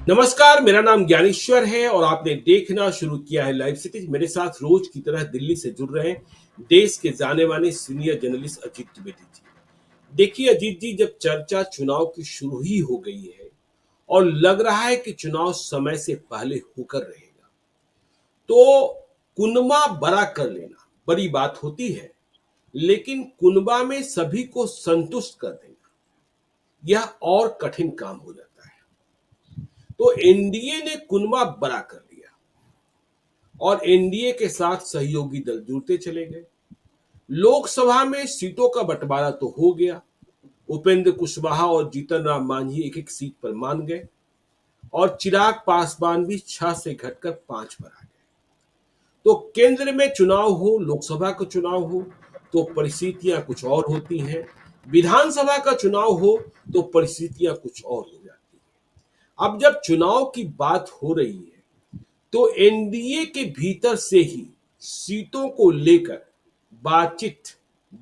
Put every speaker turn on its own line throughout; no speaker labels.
नमस्कार, मेरा नाम ज्ञानेश्वर है और आपने देखना शुरू किया है लाइव सिटी। मेरे साथ रोज की तरह दिल्ली से जुड़ रहे हैं देश के जाने माने सीनियर जर्नलिस्ट अजीत द्विवेदी जी। देखिए अजीत जी, जब चर्चा चुनाव की शुरू ही हो गई है और लग रहा है कि चुनाव समय से पहले होकर रहेगा, तो कुनबा बड़ा कर लेना बड़ी बात होती है, लेकिन कुनबा में सभी को संतुष्ट कर देना यह और कठिन काम हो जाता है। तो एनडीए ने कुनबा बड़ा कर लिया और एनडीए के साथ सहयोगी दल जुड़ते चले गए। लोकसभा में सीटों का बंटवारा तो हो गया, उपेंद्र कुशवाहा और जीतन राम मांझी एक एक सीट पर मान गए और चिराग पासवान भी 6 से घटकर 5 पर आ गए। तो केंद्र में चुनाव हो, लोकसभा का चुनाव हो तो परिस्थितियां कुछ और होती हैं, विधानसभा का चुनाव हो तो परिस्थितियां कुछ और हो जाती हैं। अब जब चुनाव की बात हो रही है तो एनडीए के भीतर से ही सीटों को लेकर बातचीत,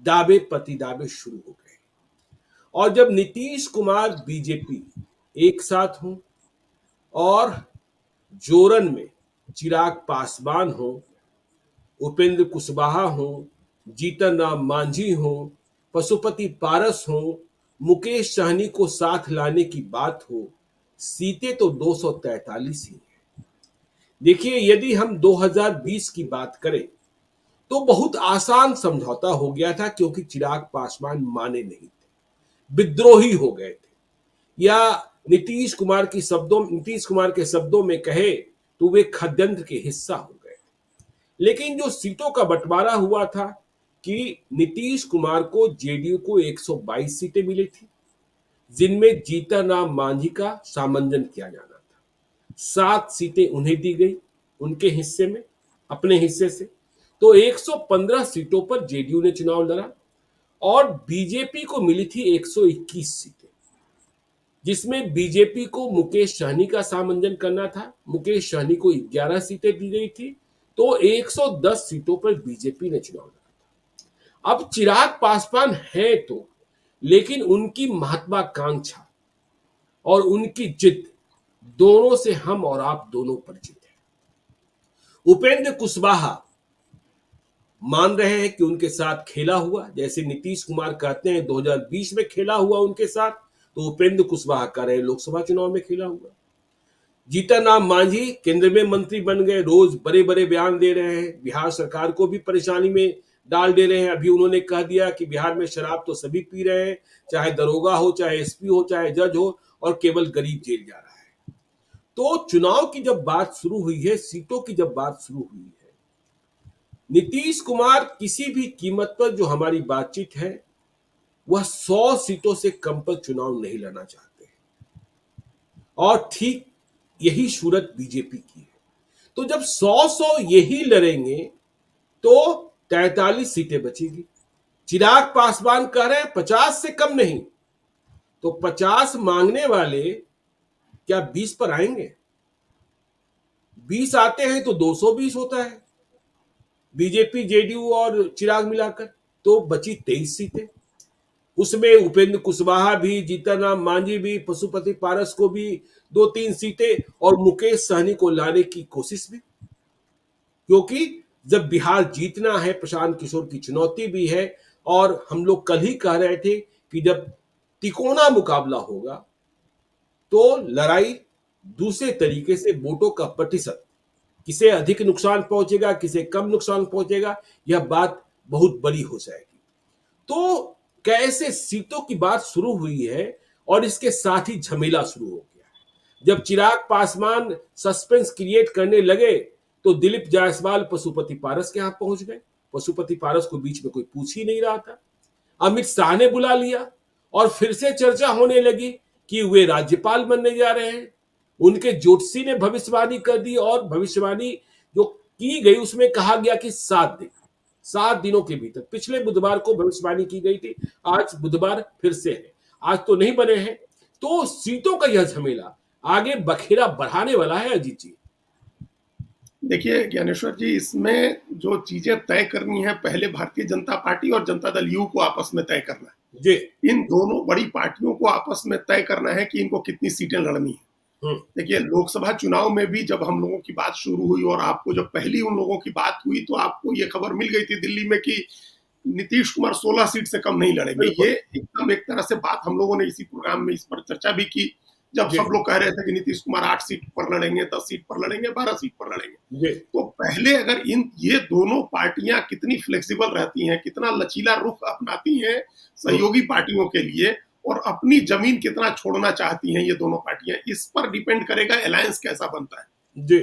दावे प्रतिदावे शुरू हो गए। और जब नीतीश कुमार बीजेपी एक साथ हों और जोरन में चिराग पासवान हो, उपेंद्र कुशवाहा हो, जीतन राम मांझी हो, पशुपति पारस हो, मुकेश सहनी को साथ लाने की बात हो, सीटें तो 243 ही हैं। देखिए, यदि हम 2020 की बात करें तो बहुत आसान समझौता हो गया था, क्योंकि चिराग पासवान माने नहीं थे, विद्रोही हो गए थे, या नीतीश कुमार के शब्दों में कहे तो वे षड्यंत्र के हिस्सा हो गए। लेकिन जो सीटों का बंटवारा हुआ था कि नीतीश कुमार को जेडीयू को 122 सीटें मिली थी, जिनमें जीतन राम मांझी का सामंजन किया जाना था। 7 सीटें उन्हें दी गई उनके हिस्से में, अपने हिस्से से। तो 115 सीटों पर जेडीयू ने चुनाव लड़ा और बीजेपी को मिली थी 121 सीटें, जिसमें बीजेपी को मुकेश सहनी का सामंजन करना था। मुकेश सहनी को 11 सीटें दी गई थी, तो 110 सीटों पर बीजेपी ने चुनाव लड़ा। अब चिराग पासवान है तो, लेकिन उनकी महत्वाकांक्षा और उनकी जिद दोनों से हम और आप दोनों परिचित हैं। उपेंद्र कुशवाहा मान रहे हैं कि उनके साथ खेला हुआ, जैसे नीतीश कुमार कहते हैं 2020 में खेला हुआ उनके साथ, तो उपेंद्र कुशवाहा कह रहे हैं लोकसभा चुनाव में खेला हुआ। जीतन राम मांझी केंद्र में मंत्री बन गए, रोज बड़े बड़े बयान दे रहे हैं, बिहार सरकार को भी परेशानी में डाल दे रहे हैं। अभी उन्होंने कह दिया कि बिहार में शराब तो सभी पी रहे हैं, चाहे दरोगा हो, चाहे एसपी हो, चाहे जज हो, और केवल गरीब जेल जा रहा है। तो चुनाव की जब बात शुरू हुई है, सीटों की जब बात शुरू हुई है, नीतीश कुमार किसी भी कीमत पर, जो हमारी बातचीत है, वह 100 सीटों से कम पर चुनाव नहीं लड़ना चाहते, और ठीक यही सूरत बीजेपी की है। तो जब 100 यही लड़ेंगे तो 43 सीटें बचेगी। चिराग पासवान कह रहे हैं 50 से कम नहीं, तो 50 मांगने वाले क्या 20 पर आएंगे? 20 आते हैं तो 220 होता है, बीजेपी जेडीयू और चिराग मिलाकर, तो बची 23 सीटें। उसमें उपेंद्र कुशवाहा भी, जीतन राम मांझी भी, पशुपति पारस को भी 2-3 सीटें, और मुकेश सहनी को लाने की कोशिश भी, क्योंकि जब बिहार जीतना है, प्रशांत किशोर की चुनौती भी है। और हम लोग कल ही कह रहे थे कि जब तिकोना मुकाबला होगा तो लड़ाई दूसरे तरीके से, वोटों का प्रतिशत, किसे अधिक नुकसान पहुंचेगा, किसे कम नुकसान पहुंचेगा, यह बात बहुत बड़ी हो जाएगी। तो कैसे सीटों की बात शुरू हुई है और इसके साथ ही झमेला शुरू हो गया। जब चिराग पासवान सस्पेंस क्रिएट करने लगे तो दिलीप जायसवाल पशुपति पारस के यहां पहुंच गए। पशुपति पारस को बीच में कोई पूछ ही नहीं रहा था। अमित शाह ने बुला लिया और फिर से चर्चा होने लगी कि वे राज्यपाल बनने जा रहे हैं। उनके ज्योतिषी ने भविष्यवाणी कर दी, और भविष्यवाणी जो की गई उसमें कहा गया कि 7 दिनों के भीतर, पिछले बुधवार को भविष्यवाणी की गई थी, आज बुधवार फिर से है, आज तो नहीं बने हैं। तो सीटों का यह झमेला आगे बखेरा बढ़ाने वाला है अजीत जी।
देखिए ज्ञानेश्वर जी, इसमें जो चीजें तय करनी है, पहले भारतीय जनता पार्टी और जनता दल यू को आपस में तय करना है।
जी।
इन दोनों बड़ी पार्टियों को आपस में तय करना है कि इनको कितनी सीटें लड़नी है।
हम्म।
देखिए, लोकसभा चुनाव में भी जब हम लोगों की बात शुरू हुई और आपको जब पहली उन लोगों की बात हुई तो आपको ये खबर मिल गई थी दिल्ली में कि नीतीश कुमार 16 सीट से कम नहीं लड़ेंगे।
बिल्कुल।
ये एकदम एक तरह से बात हम लोगों ने इसी प्रोग्राम में इस पर चर्चा भी की, जब
जी।
सब लोग कह रहे थे कि नीतीश कुमार 8 सीट पर लड़ेंगे, 10 सीट पर लड़ेंगे, 12 सीट पर लड़ेंगे।
जी।
तो पहले अगर इन ये दोनों पार्टियां कितनी फ्लेक्सिबल रहती हैं, कितना लचीला रुख अपनाती हैं
हम्म।
सहयोगी पार्टियों के लिए, और अपनी जमीन कितना छोड़ना चाहती हैं ये दोनों पार्टियां, इस पर डिपेंड करेगा अलायंस कैसा बनता है।
जी।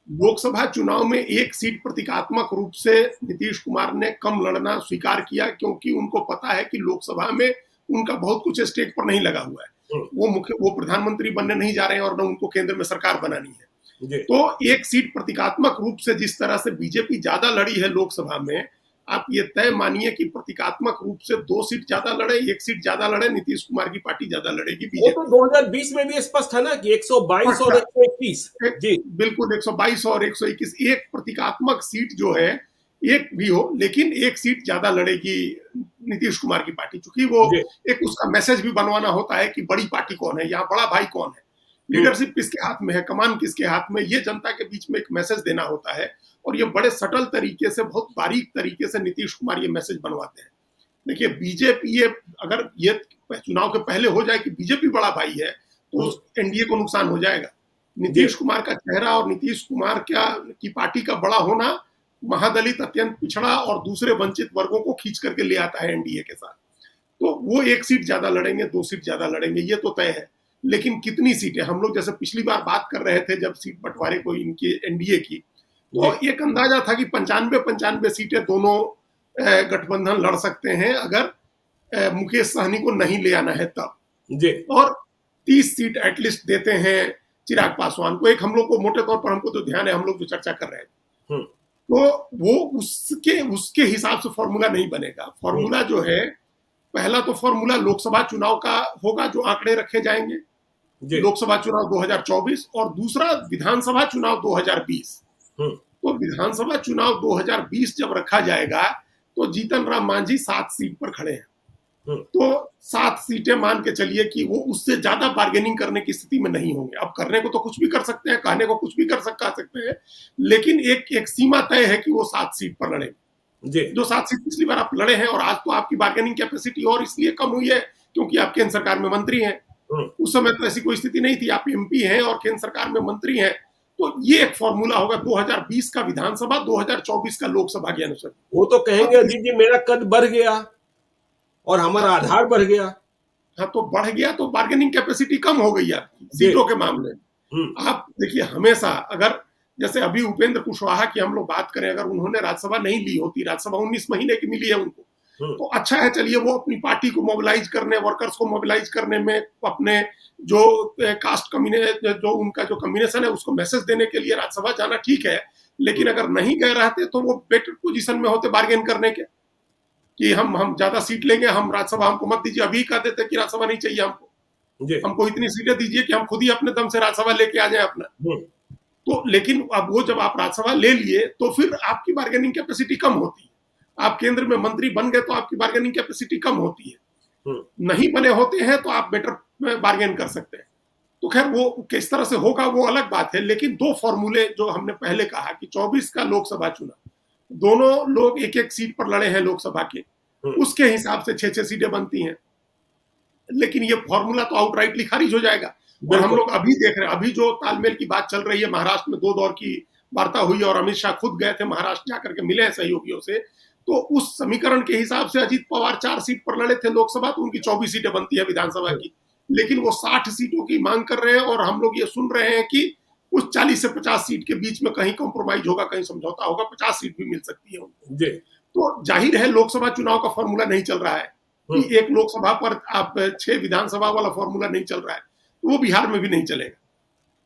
लोकसभा चुनाव में एक सीट प्रतीकात्मक रूप से नीतीश कुमार ने कम लड़ना स्वीकार किया, क्योंकि उनको पता है कि लोकसभा में उनका बहुत कुछ स्टेज पर नहीं लगा हुआ है।
हम्म।
वो प्रधानमंत्री बनने नहीं जा रहे हैं और न उनको केंद्र में सरकार बनानी है।
जी।
तो एक सीट प्रतीकात्मक रूप से जिस तरह से बीजेपी ज्यादा लड़ी है लोकसभा में, आप ये तय मानिए कि प्रतीकात्मक रूप से 2 सीट ज्यादा लड़े, 1 सीट ज्यादा लड़े, नीतीश कुमार की पार्टी ज्यादा लड़ेगी
वो तो
बीजेपी।
2020 में भी स्पष्ट था ना कि 122 और 121। जी।
बिल्कुल 122 और 121, एक प्रतीकात्मक सीट जो है, एक भी हो लेकिन एक सीट ज्यादा लड़ेगी नीतीश कुमार की पार्टी, चूंकि वो
जी।
एक उसका मैसेज भी बनवाना होता है कि बड़ी पार्टी कौन है, यहाँ बड़ा भाई कौन है, लीडरशिप किसके हाथ में है, कमान किसके हाथ में, ये जनता के बीच में एक मैसेज देना होता है। और ये बड़े सटल तरीके से, बहुत बारीक तरीके से नीतीश कुमार ये मैसेज बनवाते हैं। देखिए, बीजेपी ये अगर ये चुनाव के पहले हो जाए कि बीजेपी बड़ा भाई है तो एनडीए को नुकसान हो जाएगा। नीतीश कुमार का चेहरा और नीतीश कुमार की पार्टी का बड़ा होना महादलित, अत्यंत पिछड़ा और दूसरे वंचित वर्गों को खींच करके ले आता है एनडीए के साथ। तो वो 1 सीट ज्यादा लड़ेंगे, 2 सीट ज्यादा लड़ेंगे, ये तो तय है। लेकिन कितनी सीटें, हम लोग जैसे पिछली बार बात कर रहे थे जब सीट बंटवारे को इनकी एनडीए की, तो एक अंदाजा था कि 95 सीटें दोनों गठबंधन लड़ सकते हैं अगर मुकेश सहनी को नहीं ले आना है तब।
जी।
और 30 सीट एटलीस्ट देते हैं चिराग पासवान को। एक हम लोग को मोटे तौर पर, हमको तो ध्यान है, हम लोग जो चर्चा कर रहे हैं, तो वो उसके हिसाब से फॉर्मूला नहीं बनेगा। फॉर्मूला जो है, पहला तो फॉर्मूला लोकसभा चुनाव का होगा जो आंकड़े रखे जाएंगे, लोकसभा चुनाव 2024, और दूसरा विधानसभा चुनाव 2020। तो विधानसभा चुनाव 2020 जब रखा जाएगा तो जीतन राम मांझी 7 सीट पर खड़े हैं। तो 7 सीटें मान के चलिए कि वो उससे ज्यादा बार्गेनिंग करने की स्थिति में नहीं होंगे। अब करने को तो कुछ भी कर सकते हैं, कहने को कुछ भी कर सकते हैं, लेकिन एक सीमा तय है कि वो 7 सीट पर लड़ेंगे। जो 7 सीट पिछली बार आप लड़े हैं, और आज तो आपकी बार्गेनिंग कैपेसिटी और इसलिए कम हुई है क्योंकि आप केंद्र सरकार में मंत्री हैं। उस समय तो ऐसी कोई स्थिति नहीं थी, आप एमपी हैं और केंद्र सरकार में मंत्री हैं। तो ये एक फॉर्मूला होगा 2020 का विधानसभा, 2024 का लोकसभा के अनुसार।
वो तो कहेंगे अजीत जी मेरा कद बढ़ गया और हमारा आधार बढ़ गया।
हाँ, तो बढ़ गया तो बार्गेनिंग कैपेसिटी कम हो गई आपकी सीटों के मामले में। आप देखिए, हमेशा अगर जैसे अभी उपेंद्र कुशवाहा की हम लोग बात करें, अगर उन्होंने राज्यसभा नहीं ली होती, राज्यसभा 19 महीने की मिली है उनको, तो अच्छा है, चलिए वो अपनी पार्टी को मोबिलाइज करने, वर्कर्स को मोबिलाइज करने में, अपने जो कास्ट जो उनका जो कम्बिनेशन है उसको मैसेज देने के लिए राज्यसभा जाना ठीक है। लेकिन अगर नहीं गए रहते तो वो बेटर पोजीशन में होते बार्गेन करने के, कि हम ज्यादा सीट लेंगे, हम राज्यसभा हमको मत दीजिए, अभी कह देते कि राज्यसभा नहीं चाहिए हमको इतनी सीटें दीजिए कि हम खुद ही अपने दम से राज्यसभा लेके आ जाए अपना। तो लेकिन अब वो जब आप राज्यसभा ले लिए तो फिर आपकी बार्गेनिंग कैपेसिटी कम होती है। आप केंद्र में मंत्री बन गए तो आपकी बार्गेनिंग कैपेसिटी कम होती है। नहीं बने होते हैं तो आप बेटर बार्गेन कर सकते हैं। तो खैर वो किस तरह से होगा वो अलग बात है, लेकिन 2 फॉर्मूले जो हमने पहले कहा कि 24 का लोकसभा चुनाव, दोनों लोग एक एक सीट पर लड़े हैं लोकसभा के, उसके हिसाब से 6-6 सीटें बनती हैं। लेकिन ये फॉर्मूला तो आउटराइटली खारिज हो जाएगा। और हम लोग अभी देख रहे हैं, अभी जो तालमेल की बात चल रही है, महाराष्ट्र में 2 दौर की वार्ता हुई और अमित शाह खुद गए थे महाराष्ट्र जाकर के, मिले हैं सहयोगियों से। तो उस समीकरण के हिसाब से अजीत पवार 4 सीट पर लड़े थे लोकसभा, तो उनकी 24 सीटें बनती है विधानसभा की। लेकिन वो 60 सीटों की मांग कर रहे हैं और हम लोग ये सुन रहे हैं कि उस 40 से 50 सीट के बीच में कहीं कॉम्प्रोमाइज होगा, कहीं समझौता होगा, 50 सीट भी मिल सकती है उनको। तो जाहिर है लोकसभा चुनाव का फॉर्मूला नहीं चल रहा है कि एक लोकसभा पर आप 6 विधानसभा वाला फॉर्मूला नहीं चल रहा है, तो वो बिहार में भी नहीं चलेगा।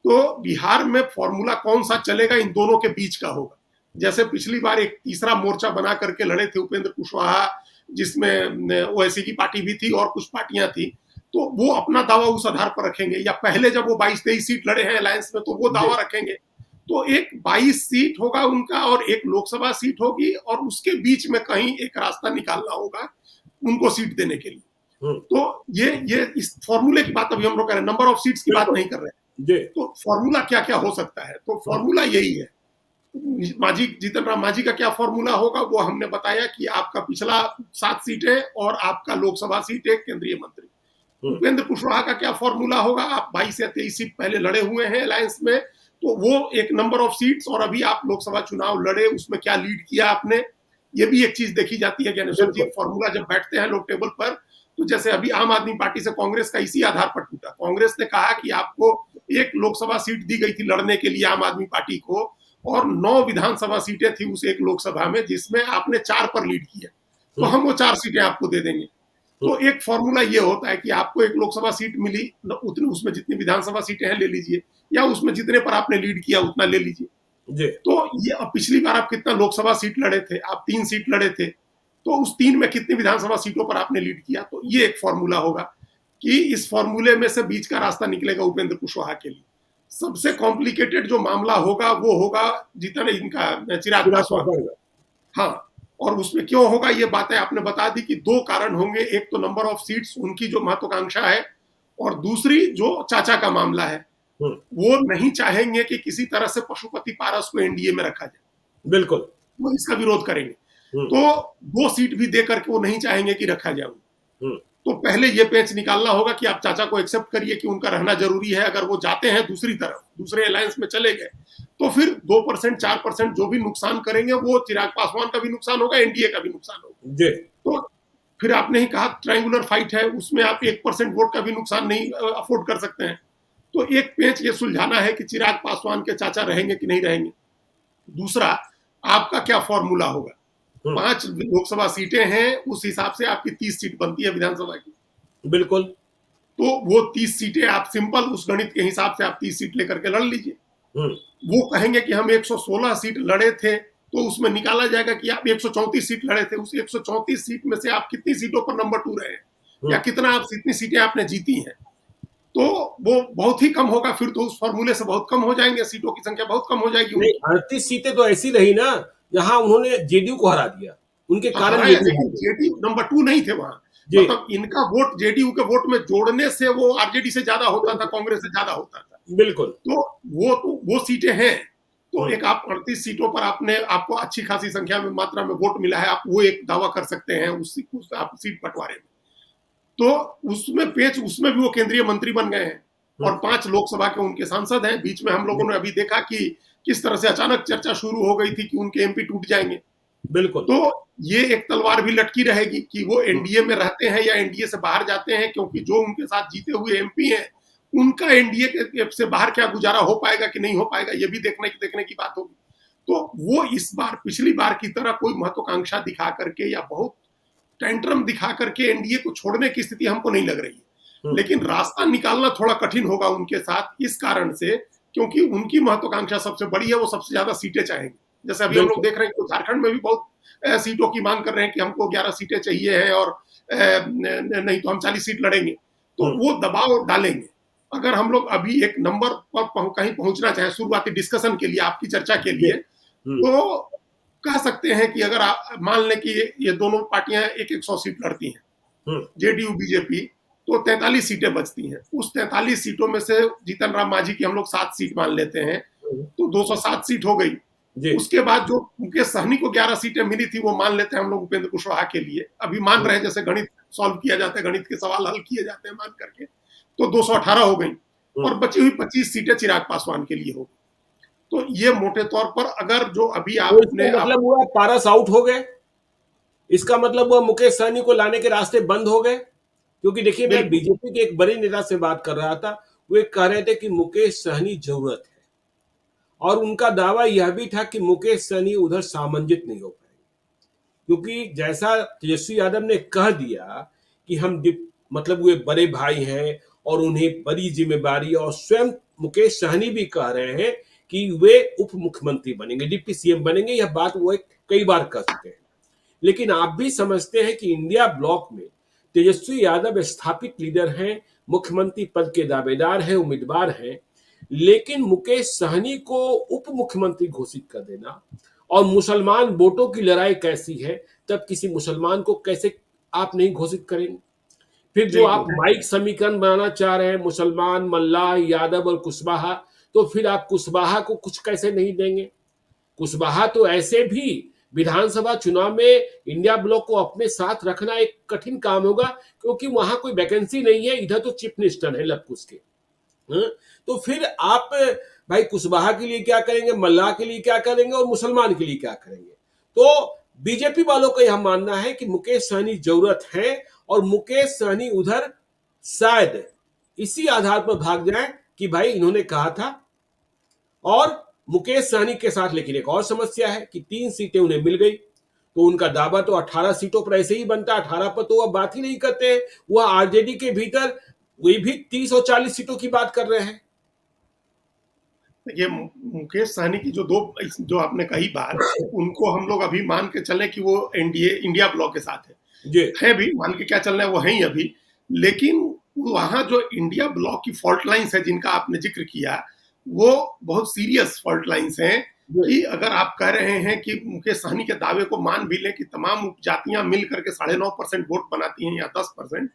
तो बिहार में फॉर्मूला कौन सा चलेगा, इन दोनों के बीच का होगा। जैसे पिछली बार एक तीसरा मोर्चा बना करके लड़े थे उपेंद्र कुशवाहा, जिसमें ओवैसी की पार्टी भी थी और कुछ पार्टियां थी, तो वो अपना दावा उस आधार पर रखेंगे। या पहले जब वो 22-23 सीट लड़े हैं अलायंस में, तो वो दावा रखेंगे। तो एक 22 सीट होगा उनका और एक लोकसभा सीट होगी, और उसके बीच में कहीं एक रास्ता निकालना होगा उनको सीट देने के लिए। तो ये इस फॉर्मूले की बात अभी हम लोग कर रहे हैं, नंबर ऑफ सीट्स की बात नहीं कर रहे हैं।
जी।
तो फॉर्मूला क्या क्या हो सकता है, तो फॉर्मूला यही है। मांझी, जीतन राम मांझी का क्या फॉर्मूला होगा वो हमने बताया कि आपका पिछला 7 सीटें और आपका लोकसभा सीट एक केंद्रीय मंत्री। उपेंद्र कुशवाहा का क्या फॉर्मूला होगा, आप 22 या 23 सीट पहले लड़े हुए हैं अलायंस में, तो वो एक नंबर ऑफ सीट्स, और अभी आप लोकसभा चुनाव लड़े उसमें क्या लीड किया आपने, ये भी एक चीज देखी जाती है ज्ञानेश्वर जी। फॉर्मूला जब बैठते हैं लोग टेबल पर, तो जैसे अभी आम आदमी पार्टी से कांग्रेस का इसी आधार पर टूटा। कांग्रेस ने कहा कि आपको एक लोकसभा सीट दी गई थी लड़ने के लिए आम आदमी पार्टी को, और 9 विधानसभा सीटें थी उस एक लोकसभा में जिसमें आपने 4 पर लीड किया, तो हम वो 4 सीटें आपको दे देंगे। तो एक फॉर्मूला ये होता है कि आपको एक लोकसभा सीट मिली, उतनी उसमें जितनी विधानसभा सीटें हैं ले लीजिए, या उसमें जितने पर आपने लीड किया उतना ले लीजिए। तो ये पिछली बार आप कितना लोकसभा सीट लड़े थे, आप 3 सीट लड़े थे, तो उस 3 में कितनी विधानसभा सीटों पर आपने लीड किया, तो ये एक फॉर्मूला होगा कि इस फॉर्मूले में से बीच का रास्ता निकलेगा उपेंद्र कुशवाहा के लिए। सबसे कॉम्प्लिकेटेड जो मामला होगा वो होगा जितना इनका चिराग पासवान। हाँ, और उसमें क्यों होगा ये बातें आपने बता दी कि 2 कारण होंगे, एक तो नंबर ऑफ सीट्स उनकी जो महत्वाकांक्षा है, और दूसरी जो चाचा का मामला है, वो नहीं चाहेंगे कि किसी तरह से पशुपति पारस को एनडीए में रखा जाए।
बिल्कुल,
वो इसका विरोध करेंगे, तो 2 सीट भी दे करके वो नहीं चाहेंगे कि रखा जाए। तो पहले ये पेच निकालना होगा कि आप चाचा को एक्सेप्ट करिए कि उनका रहना जरूरी है। अगर वो जाते हैं दूसरी तरफ, दूसरे अलायंस में चले गए, तो फिर 2% 4% जो भी नुकसान करेंगे वो चिराग पासवान का भी नुकसान होगा, एनडीए का भी नुकसान होगा। तो फिर आपने ही कहा ट्रायंगुलर फाइट है, उसमें आप 1% वोट का भी नुकसान नहीं अफोर्ड कर सकते हैं। तो एक पेच ये सुलझाना है कि चिराग पासवान के चाचा रहेंगे कि नहीं रहेंगे। दूसरा, आपका क्या फॉर्मूला होगा। 5 लोकसभा सीटें हैं, उस हिसाब से आपकी 30 सीट बनती है विधानसभा की।
बिल्कुल।
तो वो 30 सीटें आप सिंपल उस गणित के हिसाब से आप 30 सीट लेकर के लड़ लीजिए। वो कहेंगे कि हम 116 सीट लड़े थे, तो उसमें निकाला जाएगा कि आप 134 सीट लड़े थे, उस 134 सीट में से आप कितनी सीटों पर नंबर 2 रहे हैं, या कितना आप कितनी सीटें आपने जीती हैं। तो वो बहुत ही कम होगा, फिर तो उस फॉर्मूले से बहुत कम हो जाएंगे, सीटों की संख्या बहुत कम हो जाएगी।
38 सीटें तो ऐसी रही ना जहां उन्होंने जेडीयू को हरा दिया, उनके कारण
जेडीयू नंबर 2 नहीं थे वहां, मतलब इनका वोट जेडीयू के वोट में जोड़ने से वो आरजेडी से ज्यादा होता था, कांग्रेस से ज्यादा होता था।
बिल्कुल।
तो वो सीटें हैं, तो एक आप 38 सीटों पर आपको अच्छी खासी संख्या में मात्रा में वोट मिला है, आप वो एक दावा कर सकते हैं उस आप सीट बंटवारे में। तो उसमें उसमें भी वो केंद्रीय मंत्री बन गए हैं, और 5 लोकसभा के उनके सांसद हैं। बीच में हम लोगों ने अभी देखा कि किस तरह से अचानक चर्चा शुरू हो गई थी कि उनके एमपी टूट जाएंगे।
बिल्कुल।
तो ये एक तलवार भी लटकी रहेगी कि वो एनडीए में रहते हैं या एनडीए से बाहर जाते हैं, क्योंकि जो उनके साथ जीते हुए एमपी हैं उनका एनडीए से बाहर क्या गुजारा हो पाएगा कि नहीं हो पाएगा, ये भी देखने की बात होगी। तो वो इस बार पिछली बार की तरह कोई महत्वाकांक्षा दिखा करके या बहुत टेंट्रम दिखा करके एनडीए को छोड़ने की स्थिति हमको नहीं लग रही है। लेकिन रास्ता निकालना थोड़ा कठिन होगा उनके साथ, इस कारण से क्योंकि उनकी महत्वाकांक्षा सबसे बड़ी है, वो सबसे ज्यादा सीटें चाहेंगे। जैसे अभी हम लोग देख रहे हैं कि झारखंड में भी बहुत सीटों की मांग कर रहे हैं कि हमको 11 सीटें चाहिए है, और नहीं तो हम 40 सीट लड़ेंगे। तो वो दबाव डालेंगे। अगर हम लोग अभी एक नंबर पर कहीं पहुंचना चाहें शुरुआती डिस्कशन के लिए, आपकी चर्चा के लिए, तो कह सकते हैं कि अगर आप मान लें कि ये दोनों पार्टियां 100 सीट लड़ती हैं, जेडीयू बीजेपी, तो 43 सीटें बचती हैं। उस 43 सीटों में से जीतन राम मांझी की हम लोग 7 सीट मान लेते हैं, तो 207 सीट हो गई। उसके बाद जो मुकेश सहनी को 11 सीटें मिली थी, वो मान लेते हैं हम लोग उपेंद्र कुशवाहा के लिए, अभी मान रहे हैं जैसे गणित सॉल्व किया जाता है, गणित के सवाल हल किए जाते हैं मान करके, तो 218 हो गई, और बची हुई 25 सीटें चिराग पासवान के लिए होगी। तो ये मोटे तौर पर अगर जो अभी आपने
मतलब हुआ पारस आउट हो गए, इसका मतलब हुआ मुकेश सहनी को लाने के रास्ते बंद हो गए। क्योंकि देखिए, मैं बीजेपी के एक बड़े नेता से बात कर रहा था, वो कह रहे थे कि मुकेश सहनी जरूरत है, और उनका दावा यह भी था कि मुकेश सहनी उधर सामंजित नहीं हो पाएंगे, क्योंकि जैसा तेजस्वी यादव ने कह दिया कि हम मतलब वे बड़े भाई हैं और उन्हें बड़ी जिम्मेदारी, और स्वयं मुकेश सहनी भी कह रहे हैं कि वे उप मुख्यमंत्री बनेंगे, डिप्टी सीएम बनेंगे। यह बात वो कई बार कह चुके हैं। लेकिन आप भी समझते हैं कि इंडिया ब्लॉक में तेजस्वी यादव स्थापित लीडर हैं, मुख्यमंत्री पद के दावेदार हैं, उम्मीदवार हैं, लेकिन मुकेश सहनी को उप मुख्यमंत्री घोषित कर देना, और मुसलमान वोटों की लड़ाई कैसी है, तब किसी मुसलमान को कैसे आप नहीं घोषित करेंगे। फिर जो आप माइक समीकरण बनाना चाह रहे हैं, मुसलमान, मल्लाह, यादव और कुशवाहा, तो फिर आप कुशवाहा को कुछ कैसे नहीं देंगे? कुशवाहा तो ऐसे भी विधानसभा चुनाव में इंडिया ब्लॉक को अपने साथ रखना एक कठिन काम होगा, क्योंकि वहां कोई वैकेंसी नहीं है, इधर तो चीफ मिनिस्टर है लबकुश के। तो फिर आप भाई कुशवाहा के लिए क्या करेंगे, मल्लाह के लिए क्या करेंगे और मुसलमान के लिए क्या करेंगे? तो बीजेपी वालों का यह मानना है कि मुकेश सहनी जरूरत है, और मुकेश सहनी उधर शायद इसी आधार पर भाग जाए कि भाई इन्होंने कहा था। और मुकेश सहनी के साथ लेकिन एक और समस्या है कि 3 सीटें उन्हें मिल गई, तो उनका दावा तो 18 सीटों पर ऐसे ही बनता है, 18 पर तो वह बात ही नहीं करते हैं। वह आरजेडी के भीतर वे भी 30 और 40 सीटों की बात कर रहे हैं।
ये मुकेश सहनी की जो आपने कही बात, उनको हम लोग अभी मान के चले कि वो इंडिया ब्लॉक के साथ है भी, मान के क्या चलना है, वो है ही अभी। लेकिन वहां जो इंडिया ब्लॉक की फॉल्ट लाइंस है जिनका आपने जिक्र किया, वो बहुत सीरियस फॉल्ट लाइंस हैं। कि अगर आप कह रहे हैं कि मुकेश सहनी के दावे को मान भी लें कि तमाम उपजातियां मिल करके 9.5% वोट बनाती हैं या 10%,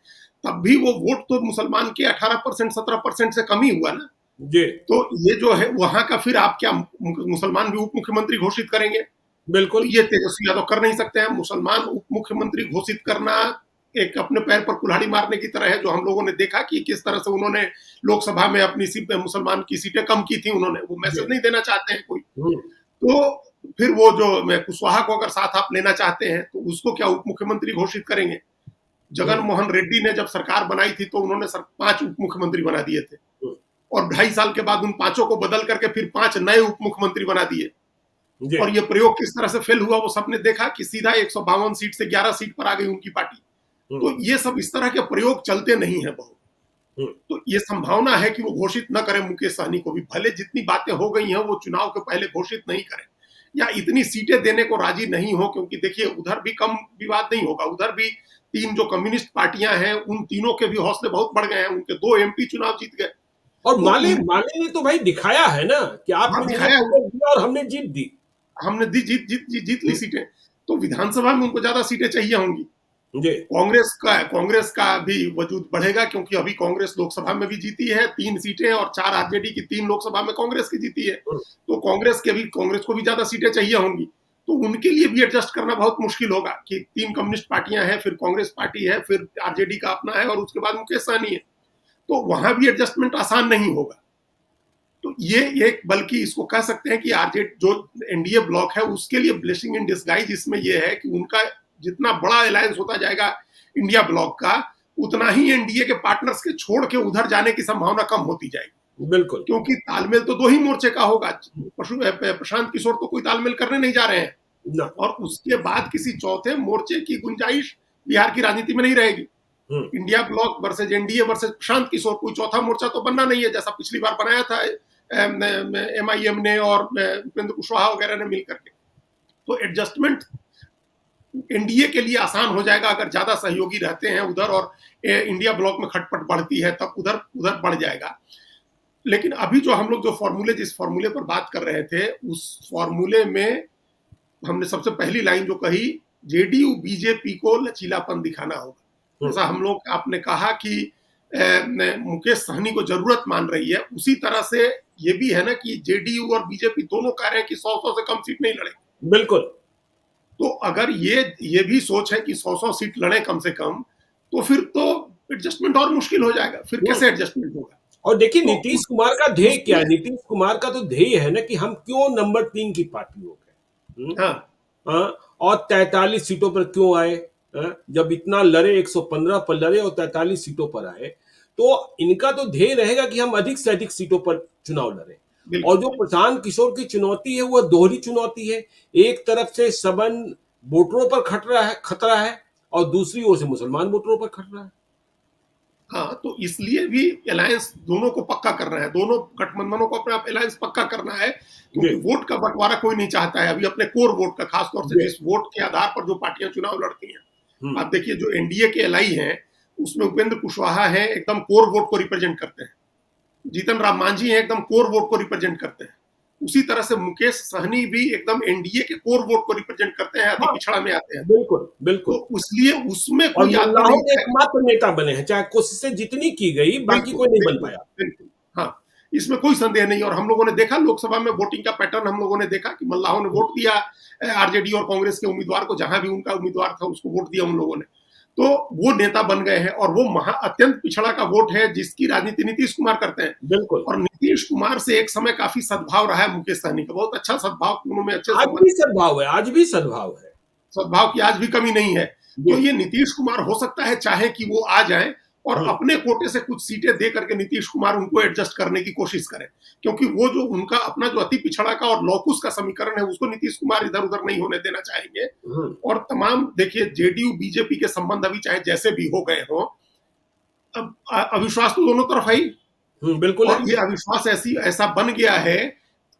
तब भी वो वोट तो मुसलमान के 18% 17% से कम ही हुआ ना। तो ये जो है वहां का, फिर आप क्या मुसलमान भी उप मुख्यमंत्री घोषित करेंगे?
बिल्कुल,
ये तेजस्वी यादव कर नहीं सकते हैं। मुसलमान उप मुख्यमंत्री घोषित करना एक अपने पैर पर कुल्हाड़ी मारने की तरह है, जो हम लोगों ने देखा कि किस तरह से उन्होंने लोकसभा में अपनी मुसलमान की सीटें कम की थी। उन्होंने वो मैसेज नहीं देना चाहते हैं कोई। तो फिर वो जो कुशवाहा को अगर साथ आप लेना चाहते हैं तो उसको क्या उप मुख्यमंत्री घोषित करेंगे? जगन मोहन रेड्डी ने जब सरकार बनाई थी तो उन्होंने 5 उप मुख्यमंत्री बना दिए थे, और 2.5 साल के बाद उन 5 को बदल करके फिर 5 नए उप मुख्यमंत्री बना दिए। और ये प्रयोग किस तरह से फेल हुआ वो सबने देखा कि सीधा 152 सीट से 11 सीट पर आ गई उनकी पार्टी। तो ये सब इस तरह के प्रयोग चलते नहीं है बहुत। तो ये संभावना है कि वो घोषित न करें मुकेश सहनी को भी, भले जितनी बातें हो गई हैं वो चुनाव के पहले घोषित नहीं करें, या इतनी सीटें देने को राजी नहीं हो। क्योंकि देखिए उधर भी कम विवाद नहीं होगा, उधर भी 3 जो कम्युनिस्ट पार्टियां हैं उन तीनों के भी हौसले बहुत बढ़ गए हैं, उनके 2 MP चुनाव जीत गए।
और माले ने तो भाई दिखाया है ना कि आपने दिखाया और हमने जीत दी,
हमने जीत ली सीटें। तो विधानसभा में उनको ज्यादा सीटें चाहिए होंगी। कांग्रेस का भी वजूद बढ़ेगा, क्योंकि अभी कांग्रेस लोकसभा में भी जीती है 3 सीटें, और 4 आरजेडी की 3 लोकसभा में कांग्रेस की जीती है। तो कांग्रेस को भी ज्यादा सीटें चाहिए होंगी। तो उनके लिए भी एडजस्ट करना बहुत मुश्किल होगा कि 3 कम्युनिस्ट पार्टियां हैं, फिर कांग्रेस पार्टी है, फिर आरजेडी का अपना है, और उसके बाद मुकेश सहनी है। तो वहां भी एडजस्टमेंट आसान नहीं होगा। तो ये एक, बल्कि इसको कह सकते हैं कि आरजेडी जो एनडीए ब्लॉक है उसके लिए ब्लेसिंग इन डिस्गाइज इसमें यह है कि उनका जितना बड़ा अलायंस होता जाएगा इंडिया ब्लॉक का, उतना ही एनडीए के पार्टनर्स के छोड़ के उधर जाने की संभावना कम होती जाएगी।
बिल्कुल,
क्योंकि तालमेल तो 2 ही मोर्चे का होगा। प्रशांत किशोर तो कोई तालमेल करने नहीं जा रहे हैं, और उसके बाद किसी चौथे मोर्चे की गुंजाइश बिहार की राजनीति में नहीं रहेगी। India bloc versus NDA versus Prashant Kishor, कोई चौथा मोर्चा तो बनना नहीं है, जैसा पिछली बार बनाया था MIM ने और उपेंद्र कुशवाहा वगैरह ने मिलकर के। तो एडजस्टमेंट एनडीए के लिए आसान हो जाएगा अगर ज्यादा सहयोगी रहते हैं उधर, और इंडिया ब्लॉक में खटपट बढ़ती है तब उधर बढ़ जाएगा। लेकिन अभी जो हम लोग जिस फॉर्मूले पर बात कर रहे थे, उस फॉर्मूले में हमने सबसे पहली लाइन जो कही, जेडीयू बीजेपी को लचीलापन दिखाना होगा। जैसा हम लोग आपने कहा कि मुकेश सहनी को जरूरत मान रही है, उसी तरह से ये भी है ना कि जेडीयू और बीजेपी दोनों कह रहे हैं कि 100 से कम सीट नहीं लड़ेंगे।
बिल्कुल।
तो अगर ये भी सोच है कि 100 सीट लड़े कम से कम, तो फिर तो एडजस्टमेंट और मुश्किल हो जाएगा। फिर कैसे एडजस्टमेंट होगा?
और देखिए नीतीश कुमार का ध्येय क्या है? नीतीश कुमार का तो ध्येय है ना कि हम क्यों नंबर 3 की पार्टी हो गए, और 43 सीटों पर क्यों आए? जब इतना लड़े, 115 पर लड़े और 43 सीटों पर आए, तो इनका तो ध्येय रहेगा कि हम अधिक से अधिक सीटों पर चुनाव लड़े। और जो प्रशांत किशोर की चुनौती है वह दोहरी चुनौती है। एक तरफ से सबन वोटरों पर खतरा है और दूसरी ओर से मुसलमान वोटरों पर खतरा है।
हाँ, तो इसलिए भी अलायंस दोनों को पक्का करना है, दोनों गठबंधनों को अपना अलायंस पक्का करना है, क्योंकि वोट का बंटवारा कोई नहीं चाहता है अभी अपने कोर वोट का, खासतौर से जिस वोट के आधार पर जो पार्टियां चुनाव लड़ती हैं। आप देखिए जो एनडीए के एलआई हैं उसमें उपेंद्र कुशवाहा है, एकदम कोर वोट को रिप्रेजेंट करते हैं। जीतन राम मांझी है, एकदम कोर वोट को रिप्रेजेंट करते हैं। उसी तरह से मुकेश सहनी भी एकदम एनडीए के कोर वोट को रिप्रेजेंट करते हैं, अति
हाँ,
पिछड़ा में आते हैं,
बिल्कुल बिल्कुल।
तो इसलिए उसमें
और
कोई आदमी
मुल्लाहों
नहीं
ने
है।
एकमात्र नेता बने हैं, चाहे कोशिशें जितनी की गई, बाकी
बिल्कुल
कोई नहीं बन
बिल्कुल
पाया।
बिल्कुल। हाँ, इसमें कोई संदेह नहीं। और हम लोगों ने देखा लोकसभा में वोटिंग का पैटर्न, हम लोगों ने देखा कि मल्लाहों ने वोट दिया आरजेडी और कांग्रेस के उम्मीदवार को, जहां भी उनका उम्मीदवार था उसको वोट दिया उन लोगों ने, तो वो नेता बन गए हैं। और वो अत्यंत पिछड़ा का वोट है जिसकी राजनीति नीतीश कुमार करते हैं।
बिल्कुल।
और नीतीश कुमार से एक समय काफी सद्भाव रहा है मुकेश सहनी का, बहुत अच्छा सद्भाव, दोनों में अच्छे
आज
संबंध,
भी सद्भाव है, आज भी सद्भाव है।
सद्भाव की आज भी कमी नहीं है।
जी।
तो ये नीतीश कुमार हो सकता है चाहे कि वो आ जाए और अपने कोटे से कुछ सीटें दे करके नीतीश कुमार उनको एडजस्ट करने की कोशिश करें, क्योंकि वो जो उनका अपना जो अति पिछड़ा का और लौकुश का समीकरण है उसको नीतीश कुमार इधर उधर नहीं होने देना चाहेंगे। और तमाम देखिए जेडीयू बीजेपी के संबंध अभी चाहे जैसे भी हो गए हों, अब अविश्वास तो दोनों तरफ है ही।
बिल्कुल
और
है।
ये अविश्वास ऐसा बन गया है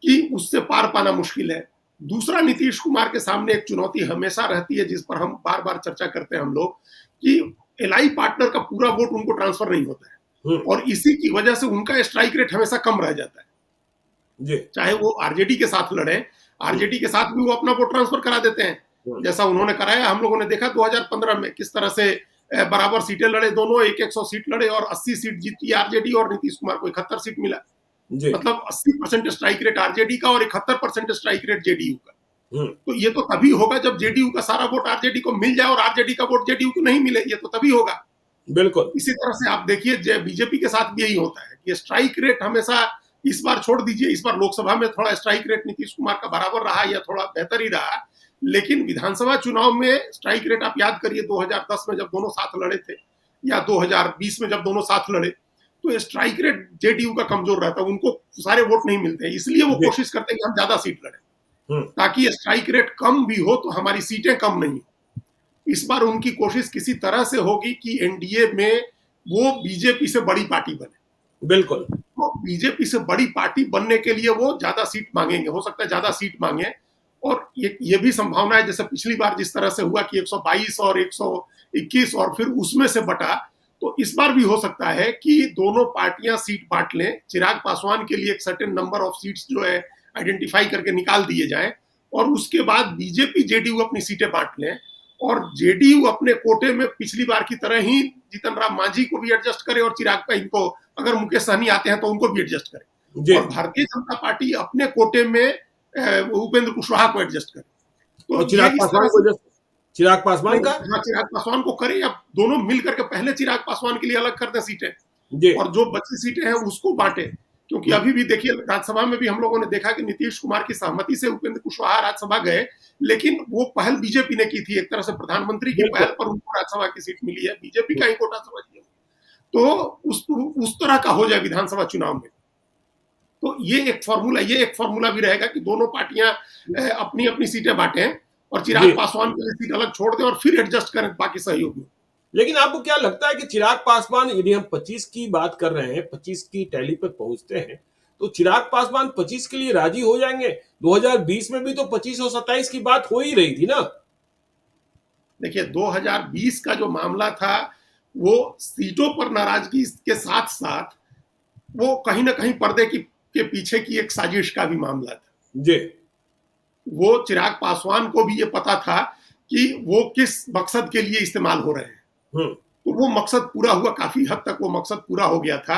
कि उससे पार पाना मुश्किल है। दूसरा, नीतीश कुमार के सामने एक चुनौती हमेशा रहती है जिस पर हम बार बार चर्चा करते हैं हम लोग, कि एलआई पार्टनर का पूरा वोट उनको ट्रांसफर नहीं होता है, और इसी की वजह से उनका स्ट्राइक रेट हमेशा कम रह जाता है।
जी।
चाहे वो आरजेडी के साथ लड़े, आरजेडी के साथ भी वो अपना वोट ट्रांसफर करा देते हैं, जैसा उन्होंने कराया। हम लोगों ने देखा 2015 में किस तरह से बराबर सीटें लड़े, दोनों 100 सीट लड़े और 80 सीट जीती आरजेडी और नीतीश कुमार को 71 सीट मिला। मतलब 80% स्ट्राइक रेट आरजेडी का और 71% स्ट्राइक रेट जेडीयू का। तो ये तो तभी होगा जब जेडीयू का सारा वोट आरजेडी को मिल जाए और आरजेडी का वोट जेडीयू को नहीं मिले, ये तो तभी होगा।
बिल्कुल।
इसी तरह से आप देखिए बीजेपी के साथ भी यही होता है कि स्ट्राइक रेट हमेशा, इस बार छोड़ दीजिए, इस बार लोकसभा में थोड़ा स्ट्राइक रेट नीतीश कुमार का बराबर रहा या थोड़ा बेहतर ही रहा, लेकिन विधानसभा चुनाव में स्ट्राइक रेट आप याद करिए 2010 में जब दोनों साथ लड़े थे या 2020 में जब दोनों साथ लड़े, तो स्ट्राइक रेट जेडीयू का कमजोर रहता है, उनको सारे वोट नहीं मिलते, इसलिए वो कोशिश करते हैं कि हम ज्यादा सीट लड़े ताकि स्ट्राइक रेट कम भी हो तो हमारी सीटें कम नहीं हो। इस बार उनकी कोशिश किसी तरह से होगी कि एनडीए में वो बीजेपी से बड़ी पार्टी बने।
बिल्कुल।
तो बीजेपी से बड़ी पार्टी बनने के लिए वो ज्यादा सीट मांगेंगे, हो सकता है ज्यादा सीट मांगे। और ये भी संभावना है जैसे पिछली बार जिस तरह से हुआ कि 122 और 121 और फिर उसमें से बटा, तो इस बार भी हो सकता है कि दोनों पार्टियां सीट बांट लें, चिराग पासवान के लिए एक सर्टेन नंबर ऑफ सीट्स जो है आइडेंटिफाई करके निकाल दिए जाएं, और उसके बाद बीजेपी जेडीयू अपनी सीटें बांट लें और जेडीयू अपने कोटे में पिछली बार की तरह ही जीतन राम मांझी को भी एडजस्ट करे और चिराग पे इनको, अगर मुकेश सहनी आते हैं तो उनको भी एडजस्ट करे, और भारतीय जनता पार्टी अपने कोटे में उपेंद्र कुशवाहा को एडजस्ट करे।
तो चिराग पासवान
को करे या दोनों मिल करके पहले चिराग पासवान के लिए अलग कर दें सीटें और जो बची सीटें हैं उसको बांटे। क्योंकि अभी भी देखिए राज्यसभा में भी हम लोगों ने देखा कि नीतीश कुमार की सहमति से उपेंद्र कुशवाहा राज्यसभा गए, लेकिन वो पहल बीजेपी ने की थी, एक तरह से प्रधानमंत्री की पहल पर उनको राज्यसभा की सीट मिली है, बीजेपी का ही कोटा समझिए। तो उस तरह का हो जाए विधानसभा चुनाव में, तो ये एक फॉर्मूला भी रहेगा कि दोनों पार्टियां अपनी अपनी सीटें बांटें और चिराग पासवान के लिए सीट अलग छोड़ दें और फिर एडजस्ट करें बाकी सहयोगियों।
लेकिन आपको क्या लगता है कि चिराग पासवान, यदि हम 25 की बात कर रहे हैं, 25 की टैली पर पहुंचते हैं, तो चिराग पासवान 25 के लिए राजी हो जाएंगे? 2020 में भी तो 25 और 27 की बात हो ही रही थी ना।
देखिए 2020 का जो मामला था वो सीटों पर नाराजगी के साथ साथ वो कहीं ना कहीं पर्दे के पीछे की एक साजिश का भी मामला था
जी।
वो चिराग पासवान को भी ये पता था कि वो किस मकसद के लिए इस्तेमाल हो रहे हैं, तो वो मकसद पूरा हुआ, काफी हद तक वो मकसद पूरा हो गया था।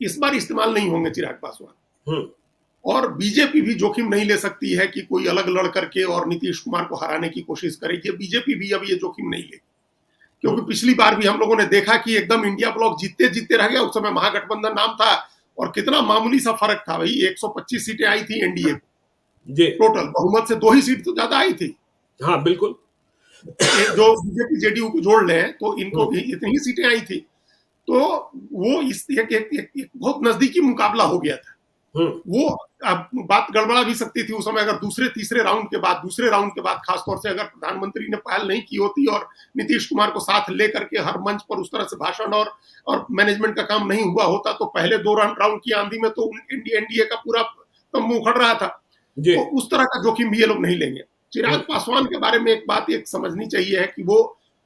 इस बार इस्तेमाल नहीं होंगे चिराग पासवान, और बीजेपी भी जोखिम नहीं ले सकती है कि कोई अलग लड़ करके और नीतीश कुमार को हराने की कोशिश करेगी। बीजेपी भी अब ये जोखिम नहीं ले, क्योंकि पिछली बार भी हम लोगों ने देखा कि एकदम इंडिया ब्लॉक जीतते जीतते रह गया, उस समय महागठबंधन नाम था और कितना मामूली सा फर्क था भाई, 125 सीटें आई थी एनडीए टोटल, बहुमत से 2 ही सीट तो ज्यादा आई थी।
हाँ बिल्कुल।
जो बीजेपी जेडीयू को जोड़ लें तो इनको भी इतनी ही सीटें आई थी, तो वो इस एक बहुत नजदीकी मुकाबला हो गया था। वो अब बात गड़बड़ा भी सकती थी उस समय, अगर दूसरे राउंड के बाद खासतौर से अगर प्रधानमंत्री ने पहल नहीं की होती और नीतीश कुमार को साथ लेकर के हर मंच पर उस तरह से भाषण और मैनेजमेंट का काम नहीं हुआ होता, तो पहले 2 राउंड की आंधी में तो एनडीए का पूरा तंबू उखड़ रहा था। तो उस तरह का जोखिम भी ये लोग नहीं लेंगे। चिराग पासवान के बारे में एक बात एक समझनी चाहिए है कि वो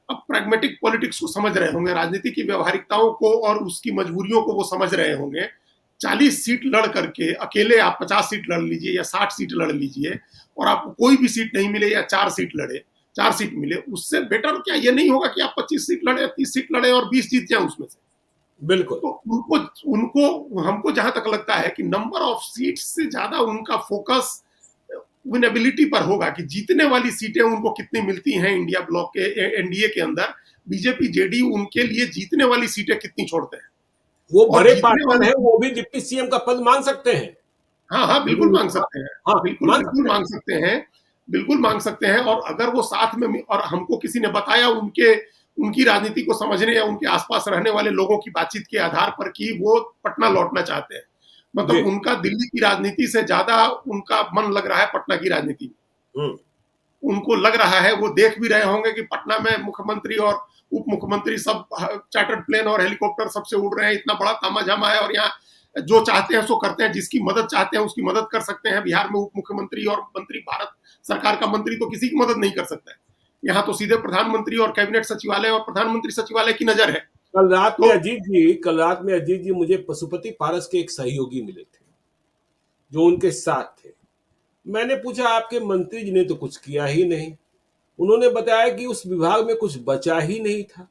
अब प्रैग्मेटिक पॉलिटिक्स को समझ रहे होंगे, राजनीति की व्यवहारिकताओं को और उसकी मजबूरियों को वो समझ रहे होंगे। 40 सीट लड़ करके अकेले आप 50 सीट लड़ लीजिए या 60 सीट लड़ लीजिए और आपको कोई भी सीट नहीं मिले या 4 सीट मिले, उससे बेटर क्या ये नहीं होगा कि आप 25 सीट लड़े, 30 सीट लड़े और 20 जीत जाए उसमें से।
बिल्कुल।
तो उनको उनको हमको जहां तक लगता है कि नंबर ऑफ सीट्स से ज्यादा उनका फोकस विनेबिलिटी पर होगा कि जीतने वाली सीटें उनको कितनी मिलती हैं इंडिया ब्लॉक के एनडीए के अंदर, बीजेपी जेडीयू उनके लिए जीतने वाली सीटें कितनी छोड़ते हैं।
वो
और
बड़े
जीतने
पार्टनर
वाली,
है, वो भी डिप्टी सीएम का पद मांग सकते हैं।
हाँ हाँ बिल्कुल मांग सकते हैं,
हाँ,
बिल्कुल
मांग
बिल्कुल
सकते हैं।
मांग सकते हैं, बिल्कुल मांग सकते हैं। और अगर वो साथ में, और हमको किसी ने बताया उनके उनकी राजनीति को समझने या उनके आसपास रहने वाले लोगों की बातचीत के आधार पर कि वो पटना लौटना चाहते हैं,
जी।
मतलब उनका दिल्ली की राजनीति से ज्यादा उनका मन लग रहा है पटना की राजनीति में।
हम्म।
उनको लग रहा है, वो देख भी रहे होंगे कि पटना में मुख्यमंत्री और उप मुख्यमंत्री सब चार्टर्ड प्लेन और हेलीकॉप्टर सबसे उड़ रहे हैं, इतना बड़ा तामाझामा है, और यहाँ जो चाहते हैं सो करते हैं, जिसकी मदद चाहते हैं उसकी मदद कर सकते हैं। बिहार में उप मुख्यमंत्री और मंत्री, भारत सरकार का मंत्री तो किसी की मदद नहीं कर सकता है। यहाँ तो सीधे प्रधानमंत्री और कैबिनेट सचिवालय और प्रधानमंत्री सचिवालय की नजर है। तो
कल रात में अजीत जी मुझे पशुपति पारस के एक सहयोगी मिले थे जो उनके साथ थे। मैंने पूछा आपके मंत्री जी ने तो कुछ किया ही नहीं। उन्होंने बताया कि उस विभाग में कुछ बचा ही नहीं था,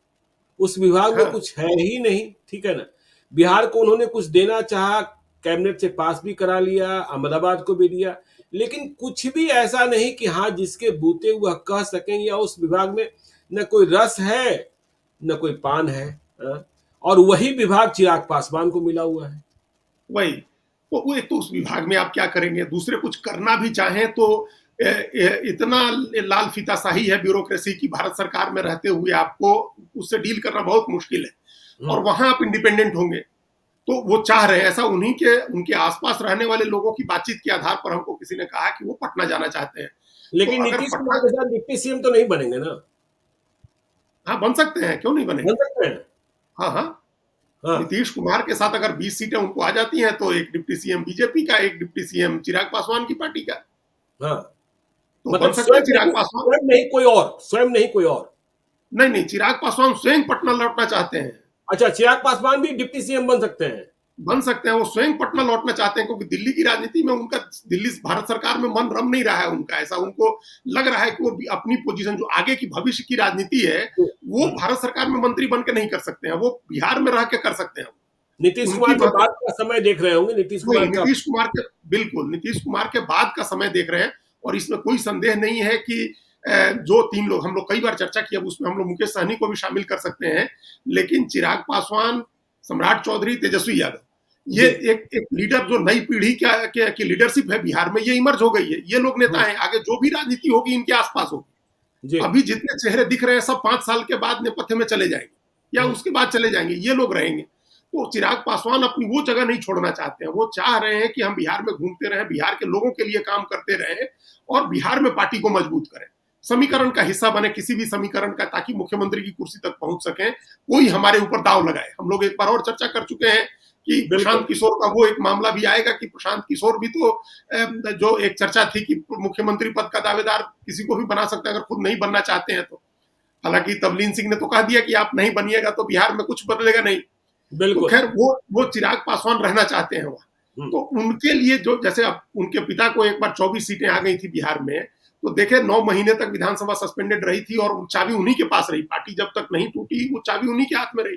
उस विभाग में
हाँ
कुछ है ही नहीं, ठीक है ना। बिहार को उन्होंने कुछ देना चाहा, कैबिनेट से पास भी करा लिया, अहमदाबाद को भी दिया, लेकिन कुछ भी ऐसा नहीं कि हाँ जिसके बूते वह कह सकें या उस विभाग में न कोई रस है न कोई पान है। हाँ? और वही विभाग चिराग पासवान को मिला हुआ है।
वही तो, वो एक तो उस विभाग में आप क्या करेंगे, दूसरे कुछ करना भी चाहें तो इतना लाल फीताशाही है ब्यूरोक्रेसी की, भारत सरकार में रहते हुए आपको उससे डील करना बहुत मुश्किल है। और वहां आप इंडिपेंडेंट होंगे, तो वो चाह रहे हैं ऐसा। उनके आसपास रहने वाले लोगों की बातचीत के आधार पर हमको किसी ने कहा कि वो पटना जाना चाहते हैं। तो
लेकिन
अगर
नीतीश कुमार
पटना,
के साथ डिप्टी सीएम तो नहीं बनेंगे ना।
हाँ बन सकते हैं, क्यों नहीं
बन
बनेंगे।
सकते हैं।
हाँ हाँ,
हाँ।
नीतीश कुमार के साथ अगर 20 सीटें उनको आ जाती हैं तो एक डिप्टी सीएम बीजेपी का, एक डिप्टी सीएम चिराग पासवान की पार्टी का,
हाँ,
तो बन
मतलब
सकते हैं चिराग पासवान।
स्वयं नहीं कोई और, स्वयं नहीं कोई और।
नहीं नहीं, चिराग पासवान स्वयं पटना लौटना चाहते हैं।
अच्छा, चिराग पासवान भी डिप्टी सीएम बन सकते हैं।
बन सकते हैं, वो स्वयं पटना लौटना चाहते हैं, क्योंकि दिल्ली की राजनीति में उनका, दिल्ली भारत सरकार में मन रम नहीं रहा है उनका। ऐसा उनको लग रहा है कि वो अपनी पोजीशन, जो आगे की भविष्य की राजनीति है, वो भारत सरकार में मंत्री बन के नहीं कर सकते हैं, वो बिहार में रह के कर सकते हैं।
नीतीश
उनकी
कुमार के बाद का समय देख रहे होंगे। नीतीश कुमार का,
नीतीश कुमार के, बिल्कुल नीतीश कुमार के बाद का समय देख रहे हैं। और इसमें कोई संदेह नहीं है कि जो 3 लोग, हम लोग कई बार चर्चा की, अब उसमें हम लोग मुकेश सहनी को भी शामिल कर सकते हैं, लेकिन चिराग पासवान, सम्राट चौधरी, तेजस्वी यादव, ये एक लीडर, जो नई पीढ़ी की लीडरशिप है बिहार में, ये इमर्ज हो गई है। ये लोग नेता हैं, आगे जो भी राजनीति होगी इनके आसपास होगी। अभी जितने चेहरे दिख रहे हैं सब 5 साल के बाद नेपथ्य में चले जाएंगे या उसके बाद चले जाएंगे, ये लोग रहेंगे। तो चिराग पासवान अपनी वो जगह नहीं छोड़ना चाहते हैं। वो चाह रहे हैं कि हम बिहार में घूमते रहें, बिहार के लोगों के लिए काम करते रहें और बिहार में पार्टी को मजबूत करें, समीकरण का हिस्सा बने, किसी भी समीकरण का, ताकि मुख्यमंत्री की कुर्सी तक पहुंच सकें, कोई हमारे ऊपर दाव लगाए। हम लोग एक बार और चर्चा कर चुके हैं कि प्रशांत किशोर का वो एक मामला भी आएगा कि प्रशांत किशोर भी तो, जो एक चर्चा थी कि मुख्यमंत्री पद का दावेदार किसी को भी बना सकते हैं अगर खुद नहीं बनना चाहते हैं तो। हालांकि तवलीन सिंह ने तो कह दिया कि आप नहीं बनिएगा तो बिहार में कुछ बदलेगा नहीं। तो खैर वो चिराग पासवान रहना चाहते हैं वहां। तो उनके लिए, जो जैसे अब उनके पिता को एक बार 24 सीटें आ गई थी बिहार में, तो देखे 9 महीने तक विधानसभा सस्पेंडेड रही थी और चाबी उन्हीं के पास रही। पार्टी जब तक नहीं टूटी वो चाबी उन्हीं के हाथ में रही।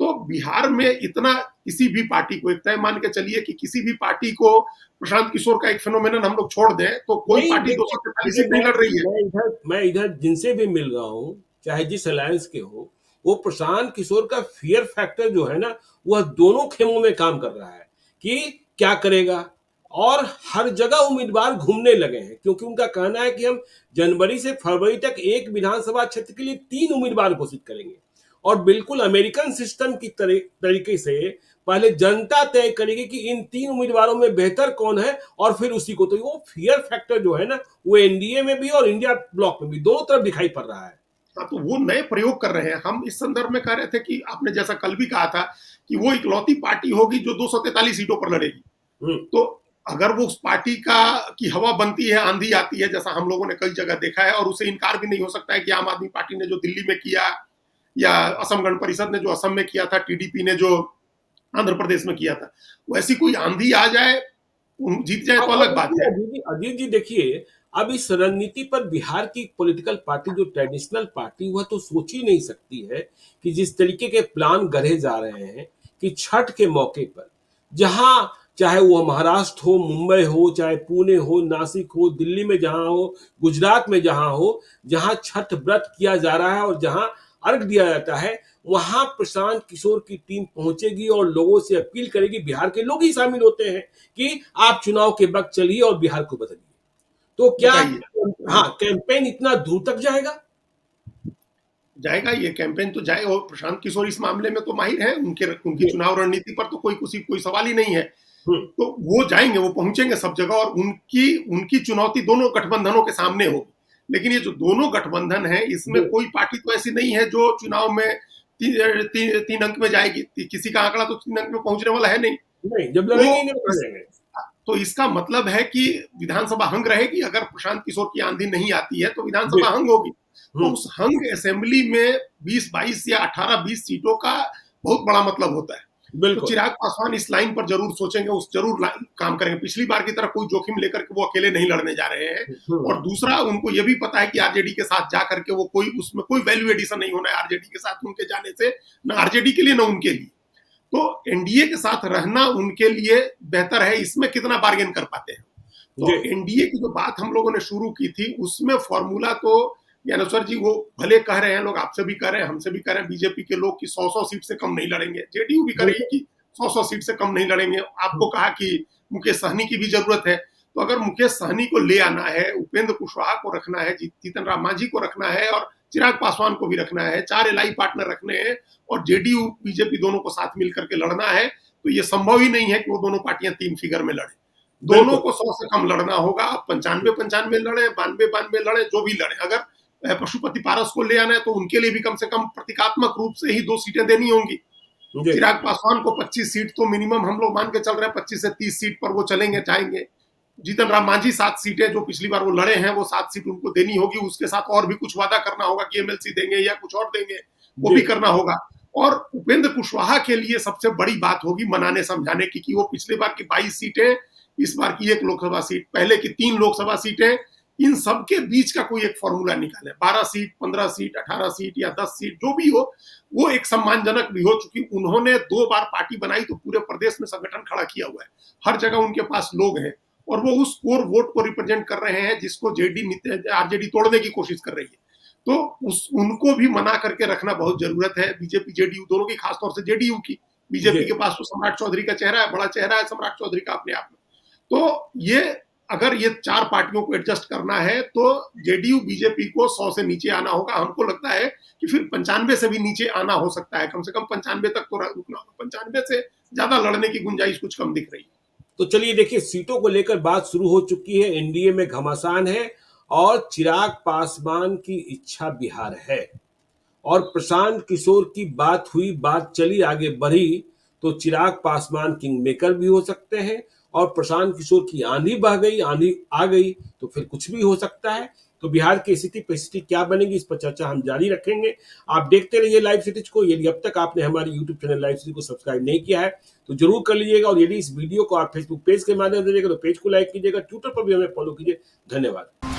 तो बिहार में इतना, किसी भी पार्टी को, एक तय मान के चलिए कि किसी भी पार्टी को प्रशांत किशोर का एक फिनोमेनन हम लोग छोड़ दें तो कोई पार्टी 243 सीट नहीं लड़ रही है।
मैं इधर जिनसे भी मिल रहा हूं, चाहे जिस अलायंस के हो, वो प्रशांत किशोर का फियर फैक्टर जो है ना, वह दोनों खेमों में काम कर रहा है कि क्या करेगा। और हर जगह उम्मीदवार घूमने लगे हैं, क्योंकि उनका कहना है कि हम जनवरी से फरवरी तक एक विधानसभा क्षेत्र के लिए 3 उम्मीदवार घोषित करेंगे और बिल्कुल अमेरिकन सिस्टम की तरीके से पहले जनता तय करेगी कि इन 3 उम्मीदवारों में बेहतर कौन है और फिर उसी को। तो वो फियर फैक्टर जो है ना, वो एनडीए में भी और इंडिया ब्लॉक में भी दोनों तरफ दिखाई पड़ रहा है।
तो वो नए प्रयोग कर रहे हैं। हम इस संदर्भ में कह रहे थे कि आपने जैसा कल भी कहा था कि वो इकलौती पार्टी होगी जो 243 सीटों पर लड़ेगी। तो अगर वो उस पार्टी की हवा बनती है, आंधी आती है, जैसा हम लोगों ने कई जगह देखा है, और उसे इनकार भी नहीं हो सकता है कि आम आदमी पार्टी ने जो दिल्ली में किया या असम गण परिषद ने जो असम में किया था, टीडीपी ने जो आंध्र प्रदेश में किया था। वैसी कोई आंधी आ जाए, जीत जाए तो अलग बात है।
अजीत जी देखिए, अब इस रणनीति पर बिहार की पॉलिटिकल पार्टी जो ट्रेडिशनल पार्टी वह तो सोच ही नहीं सकती है कि जिस तरीके के प्लान गढ़े जा रहे हैं कि छठ के मौके पर, जहां चाहे वो महाराष्ट्र हो, मुंबई हो, चाहे पुणे हो, नासिक हो, दिल्ली में जहां हो, गुजरात में जहां हो, जहां छठ व्रत किया जा रहा है और जहां अर्घ दिया जाता है, वहां प्रशांत किशोर की टीम पहुंचेगी और लोगों से अपील करेगी। बिहार के लोग ही शामिल होते हैं कि आप चुनाव के वक्त चलिए और बिहार को बदलिए। तो क्या हाँ कैंपेन इतना दूर तक जाएगा?
जाएगा, ये कैंपेन तो जाए। और प्रशांत किशोर इस मामले में तो माहिर है, उनकी चुनाव रणनीति पर तो कोई सवाल ही नहीं है। तो वो जाएंगे, वो पहुंचेंगे सब जगह, और उनकी चुनौती दोनों गठबंधनों के सामने होगी। लेकिन ये जो दोनों गठबंधन है, इसमें कोई पार्टी तो ऐसी नहीं है जो चुनाव में तीन अंक में जाएगी। किसी का आंकड़ा तो 3 अंक में पहुंचने वाला है नहीं।
जब लड़ेंगे
तो इसका मतलब है कि विधानसभा हंग रहेगी। अगर प्रशांत किशोर की आंधी नहीं आती है तो विधानसभा हंग होगी। तो उस हंग असेंबली में 20-22 या 18-20 सीटों का बहुत बड़ा मतलब होता है। तो चिराग पासवान इस लाइन पर जरूर सोचेंगे, जरूर काम करेंगे। पिछली बार की तरह कोई जोखिम लेकर के वो अकेले नहीं लड़ने जा रहे हैं। और दूसरा, उनको ये भी पता है कि आरजेडी के साथ जा करके वो उसमें कोई वैल्यू एडिशन नहीं होना है आरजेडी के साथ उनके जाने से, ना आरजेडी के लिए ना उनके लिए। तो एनडीए के साथ रहना उनके लिए बेहतर है। इसमें कितना बार्गेन कर पाते हैं। तो एनडीए की जो बात हम लोगों ने शुरू की थी, उसमें फॉर्मूला तो ज्ञानेश्वर जी वो भले कह रहे हैं, लोग आपसे भी कह रहे हैं, हमसे भी कह रहे हैं, बीजेपी के लोग कि 100-100 सीट से कम नहीं लड़ेंगे। जेडीयू भी करेगी कि 100-100 सीट से कम नहीं लड़ेंगे। आपको कहा कि मुकेश सहनी की भी जरूरत है। तो अगर मुकेश सहनी को ले आना है, उपेंद्र कुशवाहा को रखना है, जीतन राम मांझी को रखना है और चिराग पासवान को भी रखना है, 4 एलआई पार्टनर रखने हैं और जेडीयू बीजेपी दोनों को साथ मिलकर के लड़ना है, तो ये संभव ही नहीं है कि वो दोनों पार्टियां 3 फिगर में लड़े। दोनों को 100 से कम लड़ना होगा। अब 95-95 लड़े, 92-92 लड़े, जो भी लड़े। अगर पशुपति पारस को ले आना है तो उनके लिए भी कम से कम प्रतीकात्मक रूप से ही 2 सीटें देनी होंगी। चिराग पासवान को 25 सीट तो मिनिमम हम लोग मान के चल रहे हैं, 25 से 30 सीट पर वो चलेंगे, जाएंगे। जीतन राम मांझी 7 सीटें जो पिछली बार वो लड़े हैं, वो 7 सीट उनको देनी होगी। उसके साथ और भी कुछ वादा करना होगा कि एमएलसी देंगे या कुछ और देंगे, वो भी करना होगा। और उपेंद्र कुशवाहा के लिए सबसे बड़ी बात होगी मनाने समझाने की, कि वो पिछली बार की 22 सीटें, इस बार की 1 लोकसभा सीट, पहले की 3 लोकसभा सीटें, इन सब के बीच का कोई एक फॉर्मूला निकाले। 12 सीट, 15 सीट, 18 सीट या 10 सीट, जो भी हो, वो एक सम्मानजनक भी हो। चूंकि उन्होंने 2 बार पार्टी बनाई तो पूरे प्रदेश में संगठन खड़ा किया हुआ है, हर जगह उनके पास लोग हैं और वो उस कोर वोट को रिप्रेजेंट कर रहे हैं जिसको आरजेडी तोड़ने की कोशिश कर रही है। तो उनको भी मना करके रखना बहुत जरूरत है। बीजेपी जेडीयू दोनों की, खासतौर से जेडीयू की। बीजेपी के पास तो सम्राट चौधरी का चेहरा है, बड़ा चेहरा है सम्राट चौधरी का अपने आप में। तो ये अगर ये 4 पार्टियों को एडजस्ट करना है तो जेडीयू बीजेपी को 100 से नीचे आना होगा। हमको लगता है कि फिर 95 से भी नीचे आना हो सकता है, कम से कम 95 तक तो रुकना होगा। 95 से ज्यादा लड़ने की गुंजाइश कुछ कम दिख रही है।
तो चलिए देखिए, सीटों को लेकर बात शुरू हो चुकी है। एनडीए में घमासान है और चिराग पासवान की इच्छा बिहार है और प्रशांत किशोर की बात हुई, बात चली, आगे बढ़ी तो चिराग पासवान किंग मेकर भी हो सकते हैं और प्रशांत किशोर की आंधी बह गई, आंधी आ गई तो फिर कुछ भी हो सकता है। तो बिहार की स्थिति परिस्थिति क्या बनेगी, इस पर चर्चा हम जारी रखेंगे। आप देखते रहिए लाइव सिटीज को। यदि अब तक आपने हमारे यूट्यूब चैनल लाइव सिटी को सब्सक्राइब नहीं किया है तो जरूर कर लीजिएगा। और यदि इस वीडियो को आप फेसबुक पेज के माध्यम से देखिएगा तो पेज को लाइक कीजिएगा, ट्विटर पर भी हमें फॉलो कीजिए। धन्यवाद।